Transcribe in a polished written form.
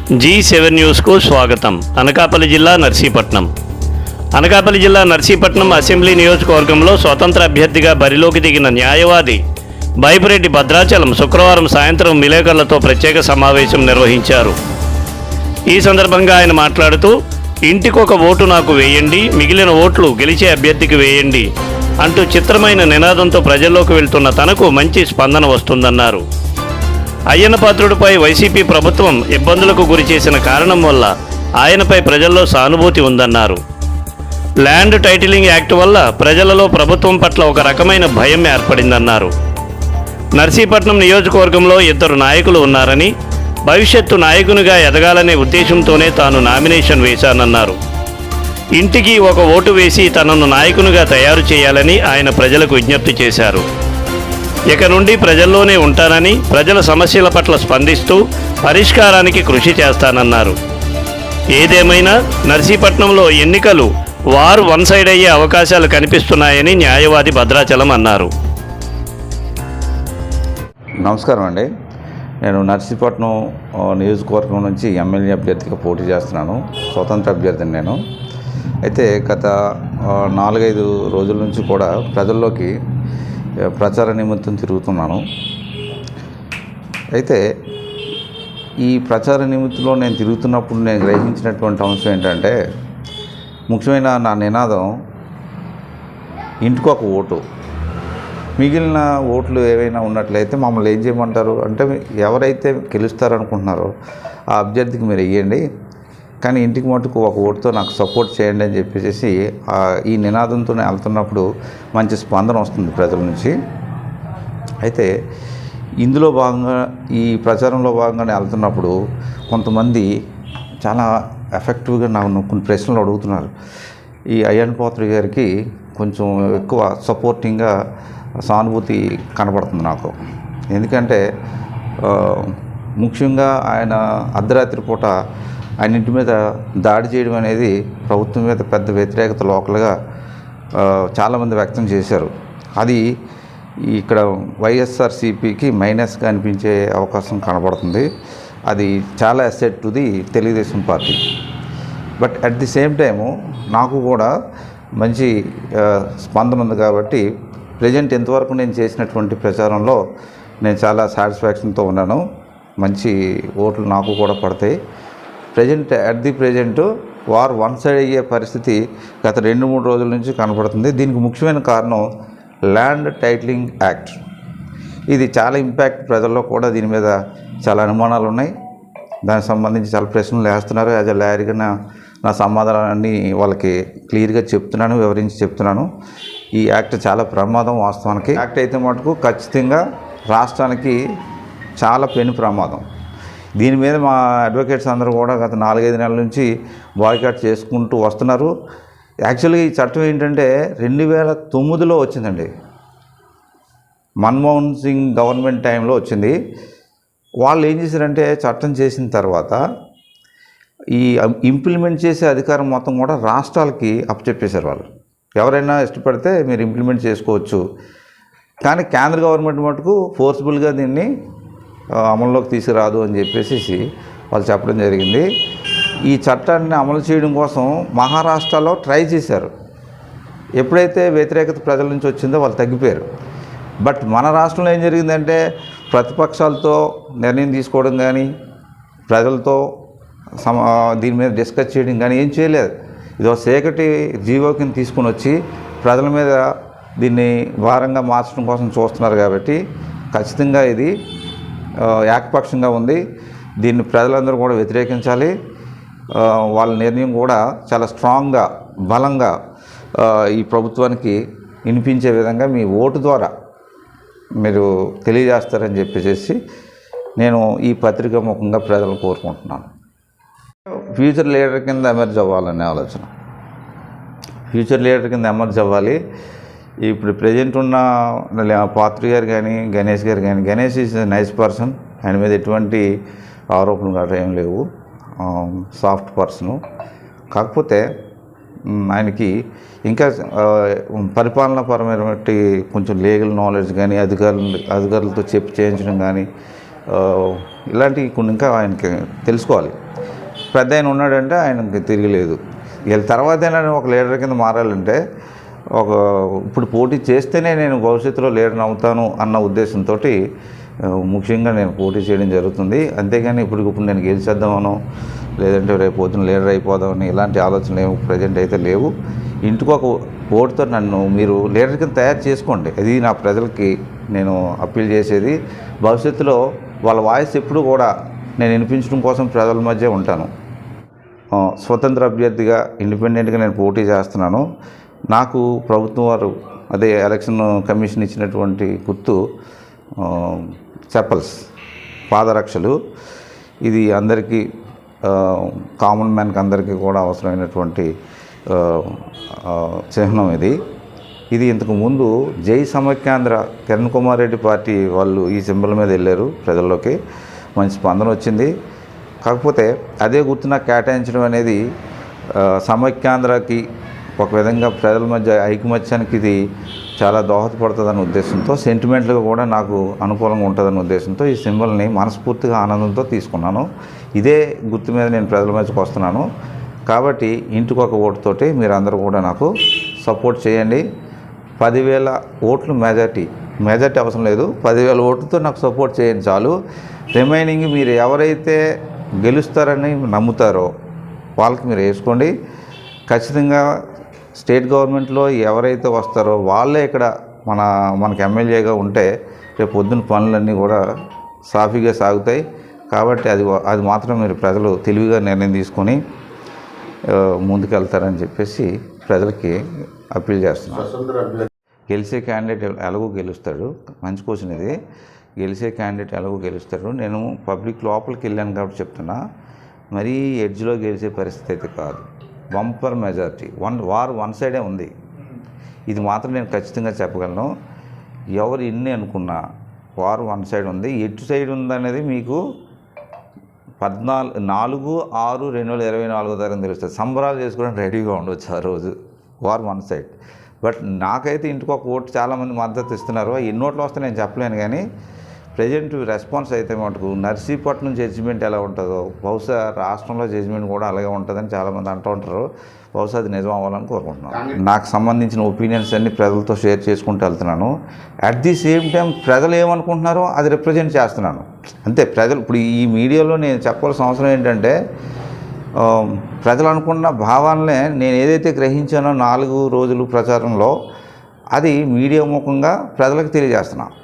G7 న్యూస్కు స్వాగతం. అనకాపల్లి జిల్లా నర్సీపట్నం అసెంబ్లీ నియోజకవర్గంలో స్వతంత్ర అభ్యర్థిగా బరిలోకి దిగిన న్యాయవాది బైపురెడ్డి భద్రాచలం శుక్రవారం సాయంత్రం విలేకరులతో ప్రత్యేక సమావేశం నిర్వహించారు. ఈ సందర్భంగా ఆయన మాట్లాడుతూ, ఇంటికొక ఓటు నాకు వేయండి, మిగిలిన ఓట్లు గెలిచే అభ్యర్థికి వేయండి అంటూ చిత్రమైన నినాదంతో ప్రజల్లోకి వెళ్తున్న తనకు మంచి స్పందన వస్తుందన్నారు. అయ్యన్నపాత్రుడిపై వైసీపీ ప్రభుత్వం ఇబ్బందులకు గురిచేసిన కారణం వల్ల ఆయనపై ప్రజల్లో సానుభూతి ఉందన్నారు. ల్యాండ్ టైటిలింగ్ యాక్ట్ వల్ల ప్రజలలో ప్రభుత్వం పట్ల ఒక రకమైన భయం ఏర్పడిందన్నారు. నర్సీపట్నం నియోజకవర్గంలో 2 నాయకులు ఉన్నారని, భవిష్యత్తు నాయకునిగా ఎదగాలనే ఉద్దేశంతోనే తాను నామినేషన్ వేశానన్నారు. ఇంటికి ఒక ఓటు వేసి తనను నాయకునిగా తయారు చేయాలని ఆయన ప్రజలకు విజ్ఞప్తి చేశారు. ఇక నుండి ప్రజల్లోనే ఉంటానని, ప్రజల సమస్యల పట్ల స్పందిస్తూ పరిష్కారానికి కృషి చేస్తానన్నారు. ఏదేమైనా నర్సీపట్నంలో ఎన్నికలు వార్ వన్ సైడ్ అయ్యే అవకాశాలు కనిపిస్తున్నాయని న్యాయవాది భద్రాచలం అన్నారు. నమస్కారం అండి. నేను నర్సీపట్నం నియోజకవర్గం నుంచి ఎమ్మెల్యే అభ్యర్థిగా పోటీ చేస్తున్నాను. స్వతంత్ర అభ్యర్థిని నేను. అయితే గత 4-5 రోజుల నుంచి కూడా ప్రజల్లోకి ప్రచార నిమిత్తం తిరుగుతున్నాను. అయితే ఈ ప్రచార నిమిత్తంలో నేను తిరుగుతున్నప్పుడు నేను గ్రహించినటువంటి అంశం ఏంటంటే, ముఖ్యమైన నా నినాదం ఇంటికొక ఓటు, మిగిలిన ఓట్లు ఏవైనా ఉన్నట్లయితే మమ్మల్ని ఏం చేయమంటారు అంటే, ఎవరైతే గెలుస్తారనుకుంటున్నారో ఆ అభ్యర్థికి మీరు వెయ్యండి, కానీ ఇంటికి మటుకు ఒక ఓటుతో నాకు సపోర్ట్ చేయండి అని చెప్పేసి ఈ నినాదంతోనే వెళ్తున్నప్పుడు మంచి స్పందన వస్తుంది ప్రజల నుంచి. అయితే ఇందులో భాగంగా ఈ ప్రచారంలో భాగంగానే వెళ్తున్నప్పుడు కొంతమంది చాలా ఎఫెక్టివ్గా నాకు కొన్ని ప్రశ్నలు అడుగుతున్నారు. ఈ అయ్యన్నపాత్రుడి గారికి కొంచెం ఎక్కువ సపోర్టింగ్గా సానుభూతి కనబడుతుంది నాకు. ఎందుకంటే ముఖ్యంగా ఆయన అర్ధరాత్రి పూట ఆయన ఇంటి మీద దాడి చేయడం అనేది ప్రభుత్వం మీద పెద్ద వ్యతిరేకత లోకల్గా చాలామంది వ్యక్తం చేశారు. అది ఇక్కడ వైఎస్ఆర్సీపీకి మైనస్గా అనిపించే అవకాశం కనబడుతుంది. అది చాలా asset to the Telugu Desam party. But at the same time నాకు కూడా మంచి స్పందన ఉంది కాబట్టి ప్రజెంట్ ఎంతవరకు నేను చేసినటువంటి ప్రచారంలో నేను చాలా సాటిస్ఫాక్షన్తో ఉన్నాను. మంచి ఓట్లు నాకు కూడా పడతాయి. At the present war one side అయ్యే పరిస్థితి గత 2-3 రోజుల నుంచి కనబడుతుంది. దీనికి ముఖ్యమైన కారణం ల్యాండ్ టైటిలింగ్ యాక్ట్. ఇది చాలా ఇంపాక్ట్, ప్రజల్లో కూడా దీని మీద చాలా అనుమానాలు ఉన్నాయి. దానికి సంబంధించి చాలా ప్రశ్నలు వేస్తున్నారు. యాజ్ అ లాయర్గా నా సమాధానాన్ని వాళ్ళకి క్లియర్గా చెప్తున్నాను, వివరించి చెప్తున్నాను. ఈ యాక్ట్ చాలా ప్రమాదం. వాస్తవానికి యాక్ట్ అయితే మటుకు ఖచ్చితంగా రాష్ట్రానికి చాలా పెను ప్రమాదం. దీని మీద మా అడ్వకేట్స్ అందరూ కూడా గత 4-5 నెలల నుంచి బాయ్కాట్ చేసుకుంటూ వస్తున్నారు. యాక్చువల్గా ఈ చట్టం ఏంటంటే 2009లో వచ్చిందండి. మన్మోహన్ సింగ్ గవర్నమెంట్ టైంలో వచ్చింది. వాళ్ళు ఏం చేశారంటే, చట్టం చేసిన తర్వాత ఈ ఇంప్లిమెంట్ చేసే అధికారం మొత్తం కూడా రాష్ట్రాలకి అప్పచెప్పేశారు. వాళ్ళు ఎవరైనా ఇష్టపడితే మీరు ఇంప్లిమెంట్ చేసుకోవచ్చు, కానీ కేంద్ర గవర్నమెంట్ మటుకు ఫోర్స్ఫుల్గా దీన్ని అమల్లోకి తీసుకురాదు అని చెప్పేసి వాళ్ళు చెప్పడం జరిగింది. ఈ చట్టాన్ని అమలు చేయడం కోసం మహారాష్ట్రలో ట్రై చేశారు. ఎప్పుడైతే వ్యతిరేకత ప్రజల నుంచి వచ్చిందో వాళ్ళు తగ్గిపోయారు. బట్ మన రాష్ట్రంలో ఏం జరిగిందంటే, ప్రతిపక్షాలతో నిర్ణయం తీసుకోవడం కానీ, ప్రజలతో దీని మీద డిస్కస్ చేయడం కానీ ఏం చేయలేదు. ఇదో సేకటి జీవో కింద తీసుకుని వచ్చి ప్రజల మీద దీన్ని భారంగా మార్చడం కోసం చూస్తున్నారు. కాబట్టి ఖచ్చితంగా ఇది ఏకపక్షంగా ఉంది. దీన్ని ప్రజలందరూ కూడా వ్యతిరేకించాలి. వాళ్ళ నిర్ణయం కూడా చాలా స్ట్రాంగ్గా, బలంగా ఈ ప్రభుత్వానికి వినిపించే విధంగా మీ ఓటు ద్వారా మీరు తెలియజేస్తారని చెప్పేసి నేను ఈ పత్రిక ముఖంగా ప్రజలను కోరుకుంటున్నాను. ఫ్యూచర్ లీడర్ కింద ఎమర్జ్ అవ్వాలనే ఆలోచన. ఫ్యూచర్ లీడర్ కింద ఎమర్జ్ అవ్వాలి. ఇప్పుడు ప్రజెంట్ ఉన్న పాత్రి గారు కానీ, గణేష్ గారు కానీ, గణేష్ ఈజ్ నైస్ పర్సన్. ఆయన మీద ఎటువంటి ఆరోపణలు గట్రా ఏం లేవు. Soft person. కాకపోతే ఆయనకి ఇంకా పరిపాలనాపరమైనటువంటి కొంచెం లీగల్ నాలెడ్జ్ కానీ, అధికారులతో చెప్పి చేయించడం కానీ, ఇలాంటివి కొన్ని ఇంకా ఆయనకి తెలుసుకోవాలి. పెద్ద ఆయన ఉన్నాడంటే ఆయనకి తిరగలేదు. వీళ్ళ తర్వాత అయినా ఒక లీడర్ కింద మారాలంటే ఇప్పుడు పోటీ చేస్తేనే నేను భవిష్యత్తులో లీడర్ అవుతాను అన్న ఉద్దేశంతో ముఖ్యంగా నేను పోటీ చేయడం జరుగుతుంది. అంతేగాని ఇప్పుడు నేను గెలిచేద్దామనో లేదంటే రేపు పొద్దున లీడర్ అయిపోదామని ఇలాంటి ఆలోచనలు ఏమి ప్రజెంట్ అయితే లేవు. ఇంటికి ఒక ఓటుతో నన్ను మీరు లీడర్ కింద తయారు చేసుకోండి. అది నా ప్రజలకి నేను అప్పీల్ చేసేది. భవిష్యత్తులో వాళ్ళ వాయిస్ ఎప్పుడు కూడా నేను వినిపించడం కోసం ప్రజల మధ్య ఉంటాను. స్వతంత్ర అభ్యర్థిగా ఇండిపెండెంట్గా నేను పోటీ చేస్తున్నాను. నాకు ప్రభుత్వం వారు అదే ఎలక్షన్ కమిషన్ ఇచ్చినటువంటి గుర్తు చెప్పల్స్, పాదరక్షలు. ఇది అందరికీ కామన్ మ్యాన్కి అందరికీ కూడా అవసరమైనటువంటి చిహ్నం. ఇది ఇంతకు ముందు జై సమైక్యాంధ్ర కిరణ్ కుమార్ రెడ్డి పార్టీ వాళ్ళు ఈ సింబల్ మీద వెళ్ళారు. ప్రజల్లోకి మంచి స్పందన వచ్చింది. కాకపోతే అదే గుర్తు నాకు కేటాయించడం అనేది సమైక్యాంధ్రకి ఒక విధంగా ప్రజల మధ్య ఐకమత్యానికి ఇది చాలా దోహదపడుతుందనే ఉద్దేశంతో, సెంటిమెంట్లుగా కూడా నాకు అనుకూలంగా ఉంటుందనే ఉద్దేశంతో ఈ సింబల్ని మనస్ఫూర్తిగా ఆనందంతో తీసుకున్నాను. ఇదే గుర్తు మీద నేను ప్రజల మధ్యకు వస్తున్నాను. కాబట్టి ఇంటికి ఒక ఓటుతోటి మీరు అందరూ కూడా నాకు సపోర్ట్ చేయండి. 10,000 ఓట్లు మెజార్టీ అవసరం లేదు. 10,000 ఓట్లతో నాకు సపోర్ట్ చేయండి చాలు. రిమైనింగ్ మీరు ఎవరైతే గెలుస్తారని నమ్ముతారో వాళ్ళకి మీరు వేసుకోండి. ఖచ్చితంగా స్టేట్ గవర్నమెంట్లో ఎవరైతే వస్తారో వాళ్ళే ఇక్కడ మనకి ఎమ్మెల్యేగా ఉంటే రేపు పొద్దున్న పనులన్నీ కూడా సాఫీగా సాగుతాయి. కాబట్టి అది మాత్రం మీరు ప్రజలు తెలివిగా నిర్ణయం తీసుకొని ముందుకెళ్తారని చెప్పేసి ప్రజలకి అప్పీల్ చేస్తున్నాను. గెలిచే క్యాండిడేట్ ఎలాగో గెలుస్తాడు. మంచి క్వశ్చన్ ఇది. గెలిచే క్యాండిడేట్ ఎలాగో గెలుస్తాడు. నేను పబ్లిక్ లోపలికి వెళ్ళాను కాబట్టి చెప్తున్నా. మరీ ఎడ్జ్లో గెలిచే పరిస్థితి అయితే కాదు. బంపర్ మెజారిటీ, వన్ సైడే ఉంది. ఇది మాత్రం నేను ఖచ్చితంగా చెప్పగలను. ఎవరు ఎన్ని అనుకున్నా వన్ సైడ్ ఉంది. ఎటు సైడ్ ఉందనేది మీకు 4/6/2024 తారీఖున తెలుస్తుంది. సంబరాలు చేసుకోవడానికి రెడీగా ఉండవచ్చు ఆ రోజు. One side. బట్ నాకైతే ఇంటికి ఒక ఓటు చాలామంది మద్దతు ఇస్తున్నారు. ఎన్ని ఓట్లు వస్తే నేను చెప్పలేను. కానీ ప్రజెంట్ రెస్పాన్స్ అయితే మటుకు నర్సీపట్నం జడ్జిమెంట్ ఎలా ఉంటుందో బహుశా రాష్ట్రంలో జడ్జిమెంట్ కూడా అలాగే ఉంటుందని చాలామంది అంటూ ఉంటారు. బహుశా అది నిజం అవ్వాలని కోరుకుంటున్నాను. నాకు సంబంధించిన ఒపీనియన్స్ అన్ని ప్రజలతో షేర్ చేసుకుంటూ వెళ్తున్నాను. అట్ ది సేమ్ టైం ప్రజలు ఏమనుకుంటున్నారో అది రిప్రజెంట్ చేస్తున్నాను అంతే. ప్రజలు ఇప్పుడు ఈ మీడియాలో నేను చెప్పాల్సిన అవసరం ఏంటంటే, ప్రజలు అనుకున్న భావాలనే నేను ఏదైతే గ్రహించానో 4 రోజులు ప్రచారంలో అది మీడియా ముఖంగా ప్రజలకు తెలియజేస్తున్నాను.